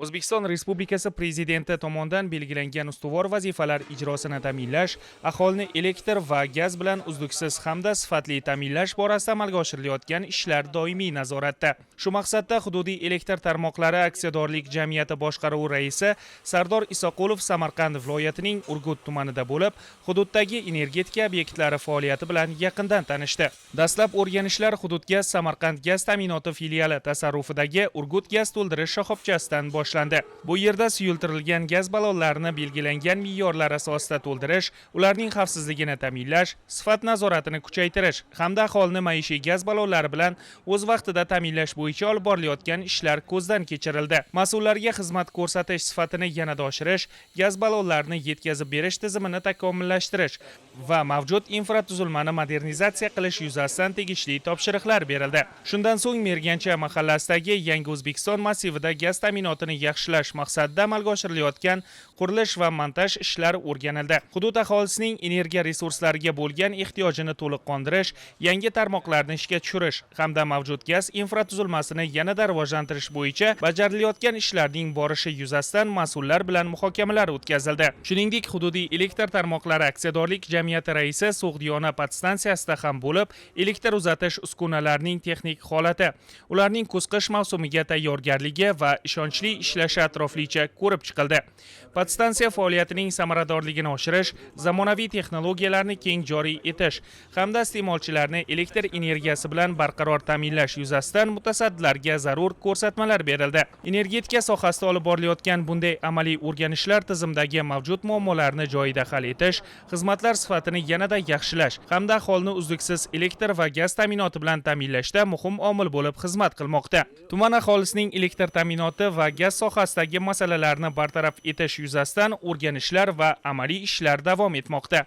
O'zbekiston Respublikasi Prezidenti tomonidan belgilangan ustuvor vazifalar ijrosini ta'minlash, aholini elektr va gaz bilan uzluksiz hamda sifatli ta'minlash borasida amalga oshirilayotgan ishlar doimiy nazoratda. Shu maqsadda hududiy elektr tarmoqlari aksiyadorlik jamiyati boshqaruvi raisi Sardor Isoqulov Samarqand viloyatining Urgut tumanida bo'lib, hududdagi energetika obyektlari faoliyati bilan yaqindan tanishdi. Dastlab o'rganishlar Hudud gaz Samarqand gaz ta'minoti filiali tasarrufidagi Urgut gaz to'ldirish shoxobchasidan boshlandi. Bu yerda suyultirilgan gaz ballonlarini belgilangan me'yorlar asosida to'ldirish, ularning xavfsizligini ta'minlash, sifat nazoratini kuchaytirish hamda aholini maishiy gaz ballonlari bilan o'z vaqtida ta'minlash bo'yicha olib borilayotgan ishlar ko'zdan kechirildi. Mas'ullarga xizmat ko'rsatish sifatini yanada oshirish, gaz ballonlarini yetkazib berish tizimini takomillashtirish va mavjud infratuzilmani modernizatsiya qilish yuzasidan tegishli topshiriqlar berildi. Shundan so'ng Mergancha mahallasidagi Yangi O'zbekiston massivida gaz ta'minotini yaxshilash maqsadida amalga oshirilayotgan qurilish va montaj ishlari o'rganildi. Hudud aholisining energiya resurslariga bo'lgan ehtiyojini to'liq qondirish, yangi tarmoqlarni ishga tushirish hamda mavjud gaz infratuzilmasini yanada rivojlantirish bo'yicha bajarilayotgan ishlarning borishi yuzasidan mas'ullar bilan muhokamalar o'tkazildi. Shuningdek, hududiy elektr tarmoqlari aksiyadorlik jamiyati raisi So'g'diyona podstansiyasida ham bo'lib, elektr uzatish uskunalarining texnik holati, ularning kuz-qish mavsumiga tayyorgarligi va ishonchli ishlashi atroflicha ko'rib chiqildi. Podstansiya faoliyatining samaradorligini oshirish, zamonaviy texnologiyalarni keng joriy etish hamda iste'molchilarni elektr energiyasi bilan barqaror ta'minlash yuzasidan mutasaddilarga zarur ko'rsatmalar berildi. Energetika sohasida olib borilayotgan bunday amaliy o'rganishlar tizimdagi mavjud muammolarni joyida hal etish, xizmatlar sifatini yanada yaxshilash hamda aholini uzluksiz elektr va gaz ta'minoti bilan ta'minlashda muhim omil bo'lib xizmat qilmoqda. Tuman aholisining elektr ta'minoti va gaz sohasidagi masalalarni bartaraf etish yuzasidan o'rganishlar va amaliy ishlar davom etmoqda.